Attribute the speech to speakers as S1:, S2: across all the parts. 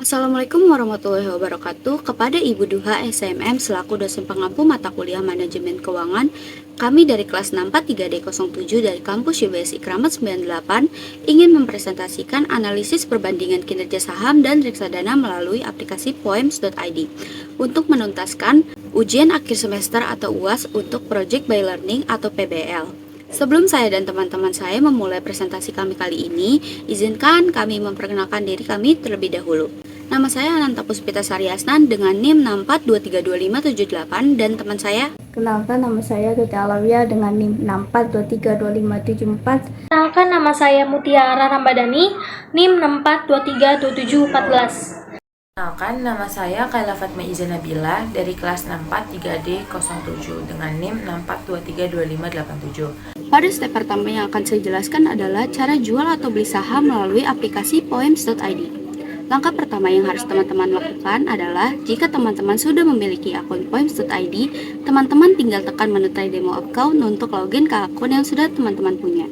S1: Assalamualaikum warahmatullahi wabarakatuh. Kepada Ibu Duha SMM selaku dosen pengampu mata kuliah Manajemen Keuangan, kami dari kelas 64 3D07 dari kampus UBSI Kramat 98 ingin mempresentasikan analisis perbandingan kinerja saham dan reksadana melalui aplikasi poems.id untuk menuntaskan ujian akhir semester atau UAS untuk Project by Learning atau PBL. Sebelum saya dan teman-teman saya memulai presentasi kami kali ini, izinkan kami memperkenalkan diri kami terlebih dahulu. Nama saya Ananta Puspita Saryasnan dengan NIM 64232578 dan teman saya.
S2: Kenalkan, nama saya Tuti Alawiyah dengan NIM 64232574.
S3: Kenalkan, nama saya Mutiara Ramadhani, NIM 64232714.
S4: Kenalkan, nama saya Kaila Fatma Iza Nabila dari kelas 64 3D07 dengan NIM 64232587.
S1: Pada step pertama yang akan saya jelaskan adalah cara jual atau beli saham melalui aplikasi poems.id. Langkah pertama yang harus teman-teman lakukan adalah jika teman-teman sudah memiliki akun poems.id, teman-teman tinggal tekan menu try demo account untuk login ke akun yang sudah teman-teman punya.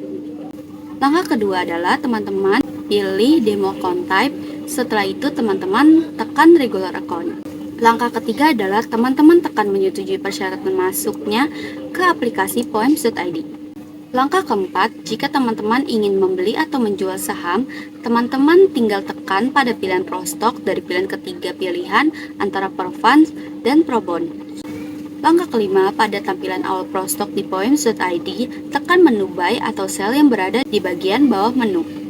S1: Langkah kedua adalah teman-teman pilih demo account type, setelah itu teman-teman tekan regular account. Langkah ketiga adalah teman-teman tekan menyetujui persyaratan masuknya ke aplikasi poems.id. Langkah keempat, jika teman-teman ingin membeli atau menjual saham, teman-teman tinggal tekan pada pilihan Pro Stock dari pilihan ketiga pilihan antara Pro Funds dan Pro Bond. Langkah kelima, pada tampilan awal Pro Stock di poems.id, tekan menu buy atau sell yang berada di bagian bawah menu.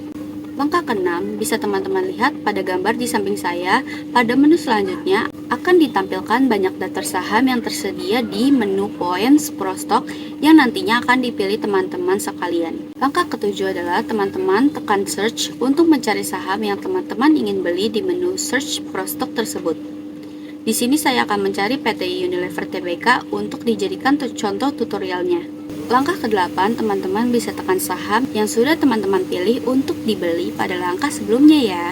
S1: Langkah keenam, bisa teman-teman lihat pada gambar di samping saya, pada menu selanjutnya akan ditampilkan banyak daftar saham yang tersedia di menu Poems Pro Stock yang nantinya akan dipilih teman-teman sekalian. Langkah ketujuh adalah teman-teman tekan search untuk mencari saham yang teman-teman ingin beli di menu search Pro Stock tersebut. Di sini saya akan mencari PT Unilever Tbk untuk dijadikan contoh tutorialnya. Langkah ke-8, teman-teman bisa tekan saham yang sudah teman-teman pilih untuk dibeli pada langkah sebelumnya ya.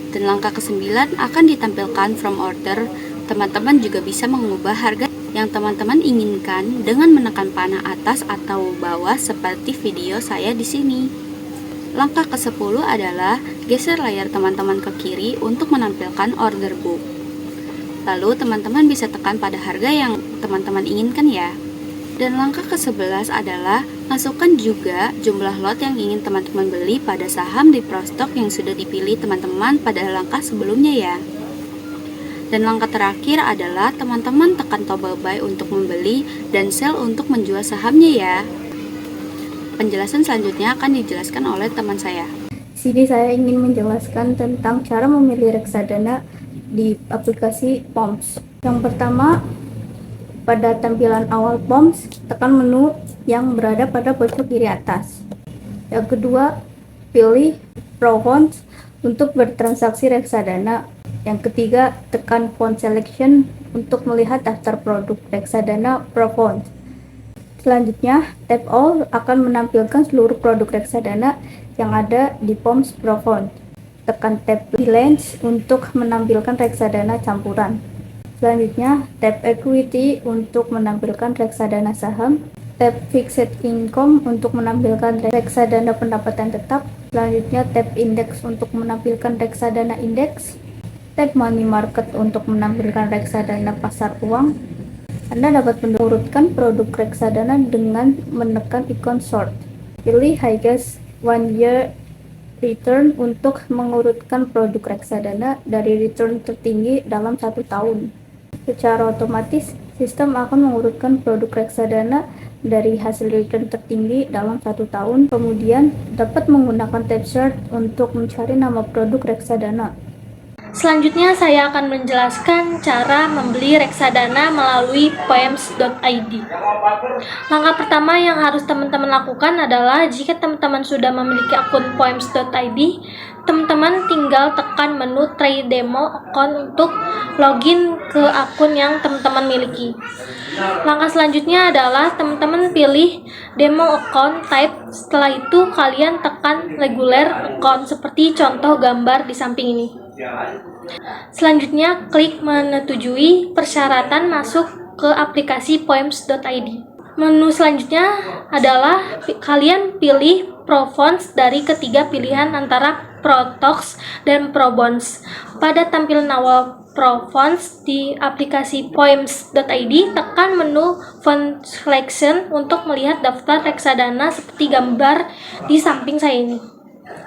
S1: Dan langkah ke-9 akan ditampilkan from order. Teman-teman juga bisa mengubah harga yang teman-teman inginkan dengan menekan panah atas atau bawah seperti video saya di sini. Langkah ke-10 adalah geser layar teman-teman ke kiri untuk menampilkan order book. Lalu teman-teman bisa tekan pada harga yang teman-teman inginkan ya. Dan langkah ke-11 adalah masukkan juga jumlah lot yang ingin teman-teman beli pada saham di Pro Stock yang sudah dipilih teman-teman pada langkah sebelumnya ya. Dan langkah terakhir adalah teman-teman tekan tombol buy untuk membeli dan sell untuk menjual sahamnya ya. Penjelasan selanjutnya akan dijelaskan oleh teman saya.
S2: Di sini saya ingin menjelaskan tentang cara memilih reksadana di aplikasi POMS. Yang pertama, pada tampilan awal POMS, tekan menu yang berada pada pojok kiri atas. Yang kedua, pilih Pro Funds untuk bertransaksi reksadana. Yang ketiga, tekan Fund Selection untuk melihat daftar produk reksadana Pro Funds. Selanjutnya, tap All akan menampilkan seluruh produk reksadana yang ada di POMS Pro Funds. Tekan tab Balance untuk menampilkan reksadana campuran. Selanjutnya, tab Equity untuk menampilkan reksadana saham, tab Fixed Income untuk menampilkan reksadana pendapatan tetap, selanjutnya tab Index untuk menampilkan reksadana indeks, tab Money Market untuk menampilkan reksadana pasar uang. Anda dapat mengurutkan produk reksadana dengan menekan ikon Sort. Pilih Highest 1 Year Return untuk mengurutkan produk reksadana dari return tertinggi dalam 1 tahun. Secara otomatis, sistem akan mengurutkan produk reksadana dari hasil return tertinggi dalam 1 tahun. Kemudian, dapat menggunakan tab Search untuk mencari nama produk reksadana.
S3: Selanjutnya saya akan menjelaskan cara membeli reksadana melalui poems.id. Langkah pertama yang harus teman-teman lakukan adalah jika teman-teman sudah memiliki akun poems.id, teman-teman tinggal tekan menu try demo account untuk login ke akun yang teman-teman miliki. Langkah selanjutnya adalah teman-teman pilih demo account type. Setelah itu kalian tekan regular account seperti contoh gambar di samping ini. Selanjutnya, klik menyetujui persyaratan masuk ke aplikasi poems.id. Menu selanjutnya adalah kalian pilih Pro Funds dari ketiga pilihan antara Protox, dan Probonds. Pada tampilan awal Profonts di aplikasi poems.id, tekan menu Font Selection untuk melihat daftar reksadana seperti gambar di samping saya ini.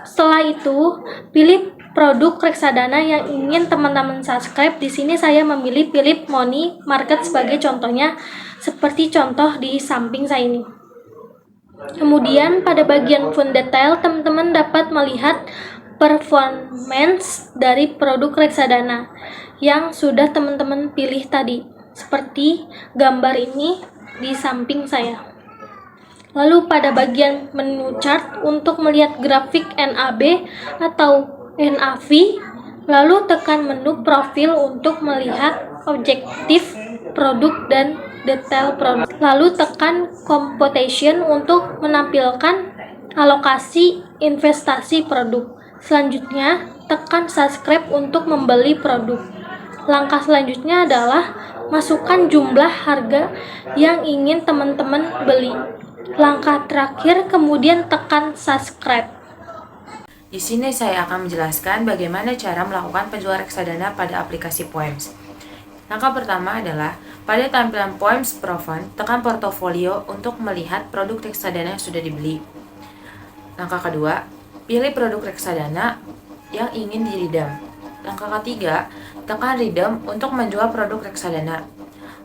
S3: Setelah itu, pilih produk reksadana yang ingin teman-teman subscribe. Di sini saya memilih Philip Money Market sebagai contohnya, seperti contoh di samping saya ini. Kemudian pada bagian fund detail, teman-teman dapat melihat performance dari produk reksadana yang sudah teman-teman pilih tadi, seperti gambar ini di samping saya. Lalu pada bagian menu chart untuk melihat grafik NAB atau NAV, lalu tekan menu profil untuk melihat objektif produk dan detail produk. Lalu tekan computation untuk menampilkan alokasi investasi produk. Selanjutnya, tekan subscribe untuk membeli produk. Langkah selanjutnya adalah masukkan jumlah harga yang ingin teman-teman beli. Langkah terakhir, kemudian tekan subscribe.
S4: Di sini saya akan menjelaskan bagaimana cara melakukan penjualan reksadana pada aplikasi Poems. Langkah pertama adalah pada tampilan Poems Profile, tekan portofolio untuk melihat produk reksadana yang sudah dibeli. Langkah kedua, pilih produk reksadana yang ingin di-redeem. Langkah ketiga, tekan redeem untuk menjual produk reksadana.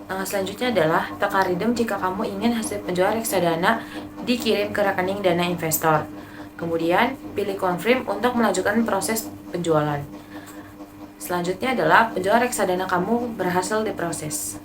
S4: Langkah selanjutnya adalah tekan redeem jika kamu ingin hasil penjualan reksadana dikirim ke rekening dana investor. Kemudian, pilih confirm untuk melanjutkan proses penjualan. Selanjutnya adalah penjualan reksadana kamu berhasil diproses.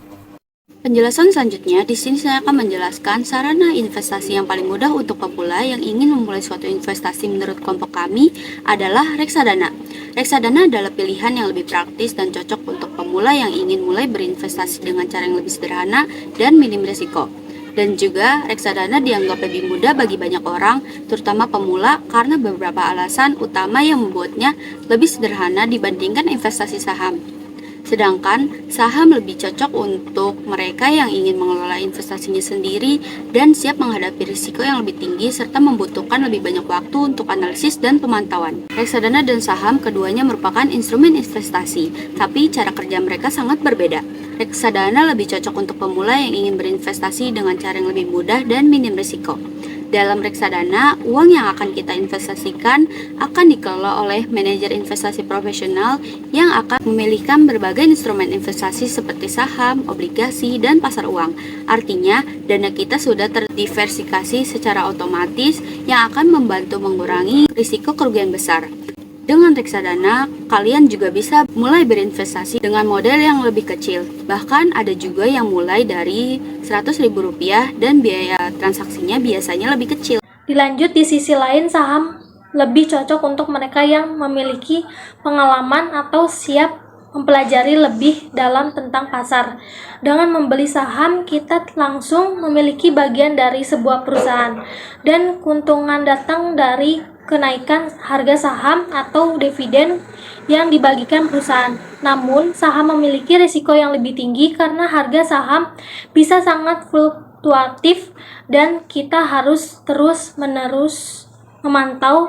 S1: Penjelasan selanjutnya, di sini saya akan menjelaskan sarana investasi yang paling mudah untuk pemula yang ingin memulai suatu investasi menurut kelompok kami adalah reksadana. Reksadana adalah pilihan yang lebih praktis dan cocok untuk pemula yang ingin mulai berinvestasi dengan cara yang lebih sederhana dan minim risiko. Dan juga reksadana dianggap lebih mudah bagi banyak orang, terutama pemula, karena beberapa alasan utama yang membuatnya lebih sederhana dibandingkan investasi saham. Sedangkan saham lebih cocok untuk mereka yang ingin mengelola investasinya sendiri dan siap menghadapi risiko yang lebih tinggi serta membutuhkan lebih banyak waktu untuk analisis dan pemantauan. Reksadana dan saham keduanya merupakan instrumen investasi, tapi cara kerja mereka sangat berbeda. Reksadana lebih cocok untuk pemula yang ingin berinvestasi dengan cara yang lebih mudah dan minim risiko. Dalam reksadana, uang yang akan kita investasikan akan dikelola oleh manajer investasi profesional yang akan memilihkan berbagai instrumen investasi seperti saham, obligasi, dan pasar uang. Artinya, dana kita sudah terdiversifikasi secara otomatis yang akan membantu mengurangi risiko kerugian besar. Dengan reksadana, kalian juga bisa mulai berinvestasi dengan modal yang lebih kecil. Bahkan ada juga yang mulai dari Rp100.000 dan biaya transaksinya biasanya lebih kecil.
S3: Dilanjut di sisi lain, saham lebih cocok untuk mereka yang memiliki pengalaman atau siap mempelajari lebih dalam tentang pasar. Dengan membeli saham, kita langsung memiliki bagian dari sebuah perusahaan dan keuntungan datang dari kenaikan harga saham atau dividen yang dibagikan perusahaan. Namun, saham memiliki risiko yang lebih tinggi karena harga saham bisa sangat fluktuatif dan kita harus terus-menerus memantau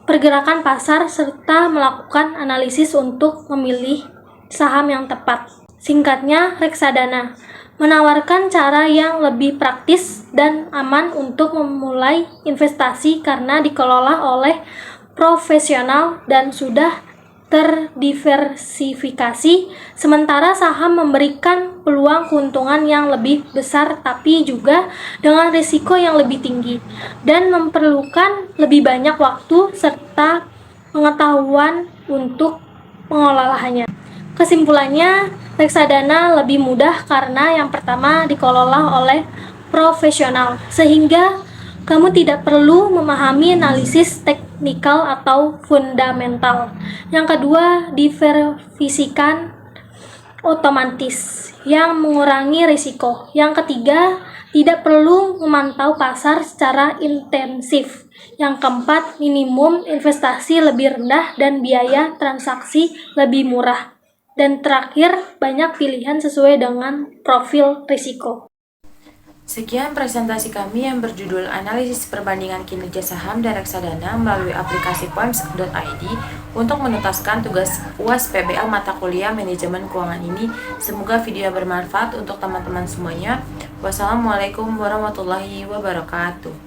S3: pergerakan pasar serta melakukan analisis untuk memilih saham yang tepat. Singkatnya, reksadana menawarkan cara yang lebih praktis dan aman untuk memulai investasi karena dikelola oleh profesional dan sudah terdiversifikasi, sementara saham memberikan peluang keuntungan yang lebih besar tapi juga dengan risiko yang lebih tinggi dan memerlukan lebih banyak waktu serta pengetahuan untuk mengelolanya. Kesimpulannya, reksadana lebih mudah karena yang pertama dikelola oleh profesional, sehingga kamu tidak perlu memahami analisis teknikal atau fundamental. Yang kedua, diversifikasikan otomatis yang mengurangi risiko. Yang ketiga, tidak perlu memantau pasar secara intensif. Yang keempat, minimum investasi lebih rendah dan biaya transaksi lebih murah. Dan terakhir, banyak pilihan sesuai dengan profil risiko.
S4: Sekian presentasi kami yang berjudul Analisis Perbandingan Kinerja Saham dan Reksadana melalui aplikasi poems.id untuk menuntaskan tugas UAS PBL mata kuliah Manajemen Keuangan ini. Semoga video bermanfaat untuk teman-teman semuanya. Wassalamualaikum warahmatullahi wabarakatuh.